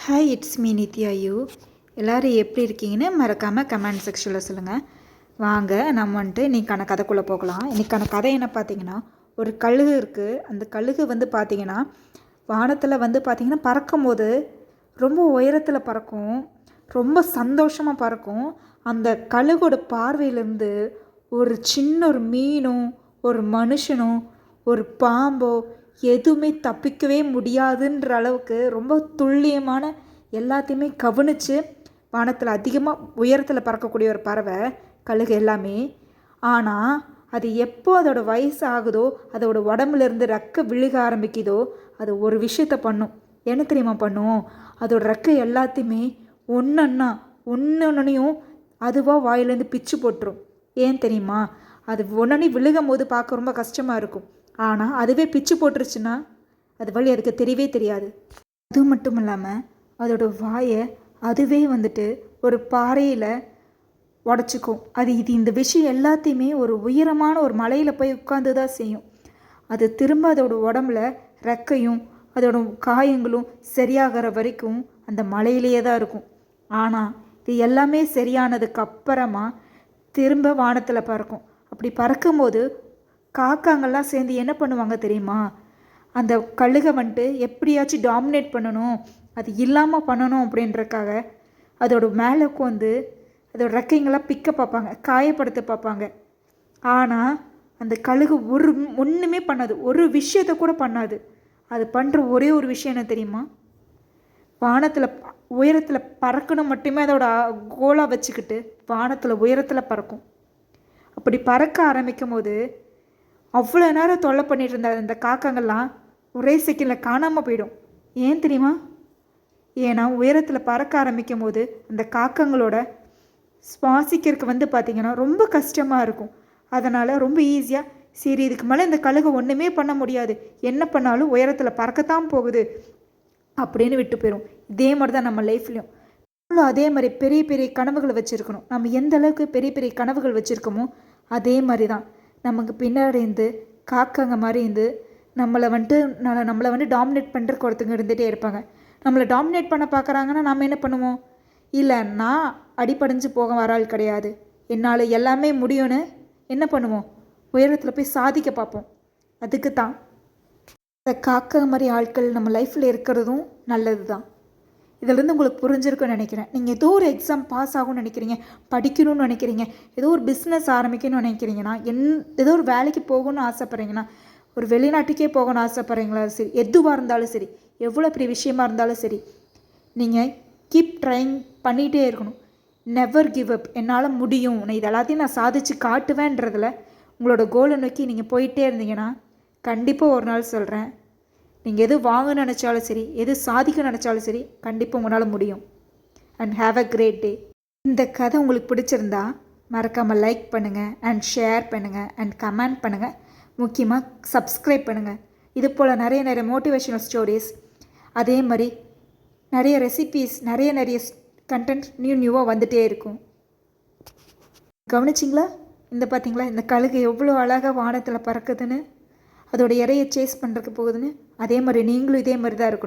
Hi, it's me Nithya you. எல்லோரும் எப்படி இருக்கீங்கன்னு மறக்காமல் கமெண்ட் செக்ஷனில் சொல்லுங்கள். வாங்க நம்ம வந்துட்டு இன்றைக்கான கதைக்குள்ளே போகலாம். இன்றைக்கான கதை என்ன பார்த்தீங்கன்னா, ஒரு கழுகு இருக்குது. அந்த கழுகு பார்த்திங்கன்னா வானத்தில் பார்த்திங்கன்னா பறக்கும்போது ரொம்ப உயரத்தில் பறக்கும், ரொம்ப சந்தோஷமாக பறக்கும். அந்த கழுகோட பார்வையிலேருந்து ஒரு சின்ன ஒரு மீனும் ஒரு மனுஷனும் ஒரு பாம்போ எதுவுமே தப்பிக்கவே முடியாதுன்ற அளவுக்கு ரொம்ப துல்லியமான எல்லாத்தையுமே கவனித்து வானத்தில் அதிகமாக உயரத்தில் பறக்கக்கூடிய ஒரு பறவை கழுகு எல்லாமே. ஆனால் அது எப்போ அதோடய வயசு ஆகுதோ, அதோட உடம்புலேருந்து ரெக்கை விழுக ஆரம்பிக்குதோ, அது ஒரு விஷயத்த பண்ணும். என்ன தெரியுமா பண்ணும்? அதோட ரெக்கை எல்லாத்தையுமே ஒன்றொன்னையும் அதுவாக வாயிலேருந்து பிச்சு போட்டுரும். ஏன் தெரியுமா? அது ஒன்றொன்னே விழுகும் போது பார்க்க ரொம்ப கஷ்டமாக இருக்கும். ஆனால் அதுவே பிச்சு போட்டுருச்சுன்னா அது வழி அதுக்கு தெரியவே தெரியாது. அது மட்டும் இல்லாமல் அதோட வாயை அதுவே ஒரு பாறையில் உடச்சிக்கும். இந்த விஷயம் எல்லாத்தையுமே ஒரு உயரமான ஒரு மலையில் போய் உட்காந்து தான் செய்யும். அது திரும்ப அதோட உடம்புல ரெக்கையும் அதோட காயங்களும் சரியாகிற வரைக்கும் அந்த மலையிலேயே தான் இருக்கும். ஆனால் இது எல்லாமே சரியானதுக்கு அப்புறமா திரும்ப வானத்தில் பறக்கும். அப்படி பறக்கும்போது காக்காங்கள்லாம் சேர்ந்து என்ன பண்ணுவாங்க தெரியுமா? அந்த கழுகை எப்படியாச்சும் டாமினேட் பண்ணணும், அது இல்லாமல் பண்ணணும் அப்படின்றக்காக அதோட மேலே உட்காந்து அதோட ரெக்கைங்களாம் பிக்க பார்ப்பாங்க, காயப்படுத்த பார்ப்பாங்க. ஆனால் அந்த கழுகு ஒன்றுமே பண்ணாது, ஒரு விஷயத்தை கூட பண்ணாது. அது பண்ணுற ஒரே ஒரு விஷயம் என்ன தெரியுமா? வானத்தில் உயரத்தில் பறக்கணும் மட்டுமே அதோட கோலாக வச்சுக்கிட்டு வானத்தில் உயரத்தில் பறக்கும். அப்படி பறக்க ஆரம்பிக்கும் போது அவ்வளோ நேரம் தொல்லை பண்ணிட்டு இருந்த அந்த காக்காங்கள்லாம் ஒரே செகண்டில் காணாமல் போயிடும். ஏன் தெரியுமா? ஏன்னா உயரத்தில் பறக்க ஆரம்பிக்கும் போது அந்த காக்கங்களோட சுவாசிக்கிறதுக்கு பார்த்திங்கன்னா ரொம்ப கஷ்டமாக இருக்கும். அதனால் ரொம்ப ஈஸியாக சரி இதுக்கு மேலே இந்த கழுகு ஒன்றுமே பண்ண முடியாது, என்ன பண்ணாலும் உயரத்தில் பறக்கத்தான் போகுது அப்படின்னு விட்டு போயிடும். இதே மாதிரி தான் நம்ம லைஃப்லையும் அதே மாதிரி பெரிய பெரிய கனவுகளை வச்சுருக்கணும். நம்ம எந்த அளவுக்கு பெரிய பெரிய கனவுகள் வச்சுருக்கோமோ அதே மாதிரி தான் நமக்கு பின்னாடி இருந்து காக்காங்க மாதிரி இருந்து நம்மளை டாமினேட் பண்ணுறக்கு ஒருத்தங்க இருந்துகிட்டே இருப்பாங்க. நம்மளை டாமினேட் பண்ண பார்க்குறாங்கன்னா நாம் என்ன பண்ணுவோம்? இல்லை, நான் அடிப்படைஞ்சு போக வராள் கிடையாது, என்னால் எல்லாமே முடியும்னு என்ன பண்ணுவோம்? உயரத்தில் போய் சாதிக்க பார்ப்போம். அதுக்கு தான் இந்த காக்கா மாதிரி ஆட்கள் நம்ம லைஃப்பில் இருக்கிறதும் நல்லது தான். இதிலேருந்து உங்களுக்கு புரிஞ்சிருக்குன்னு நினைக்கிறேன். நீங்கள் ஏதோ ஒரு எக்ஸாம் பாஸ் ஆகும்னு நினைக்கிறீங்க, படிக்கணும்னு நினைக்கிறீங்க, ஏதோ ஒரு பிஸ்னஸ் ஆரம்பிக்கணும்னு நினைக்கிறீங்கன்னா, ஏதோ ஒரு வேலைக்கு போகணும்னு ஆசைப்பட்றீங்கன்னா, ஒரு வெளிநாட்டுக்கே போகணும்னு ஆசைப்பட்றீங்களா சரி, எதுவாக இருந்தாலும் சரி, எவ்வளோ பெரிய விஷயமா இருந்தாலும் சரி, நீங்கள் கீப் ட்ரைங் பண்ணிகிட்டே இருக்கணும். Never give up. என்னால் முடியும், நான் இது எல்லாத்தையும் நான் சாதித்து காட்டுவேன்றதில் உங்களோட கோலை நோக்கி நீங்கள் போயிட்டே இருந்தீங்கன்னா கண்டிப்பாக ஒரு நாள் சொல்கிறேன், நீங்கள் எது வாங்க நினச்சாலும் சரி, எது சாதிக்க நினச்சாலும் சரி, கண்டிப்பாக உங்களால் முடியும். And have a great day. இந்த கதை உங்களுக்கு பிடிச்சிருந்தா மறக்காமல் லைக் பண்ணுங்கள் அண்ட் ஷேர் பண்ணுங்கள் அண்ட் கமெண்ட் பண்ணுங்கள். முக்கியமாக சப்ஸ்கிரைப் பண்ணுங்கள். இது போல் நிறைய மோட்டிவேஷனல் ஸ்டோரிஸ், அதே மாதிரி நிறைய ரெசிபீஸ், நிறைய கண்டென்ட் நியூவாக வந்துகிட்டே இருக்கும். கவனிச்சிங்களா? பார்த்தீங்களா இந்த கழுகு எவ்வளோ அழகாக வானத்தில் பறக்குதுன்னு, அதோட இறையை சேஸ் பண்ணுறதுக்கு போகுதுன்னு. அதே மாதிரி நீங்களும் இதே மாதிரி தான் இருக்கணும்.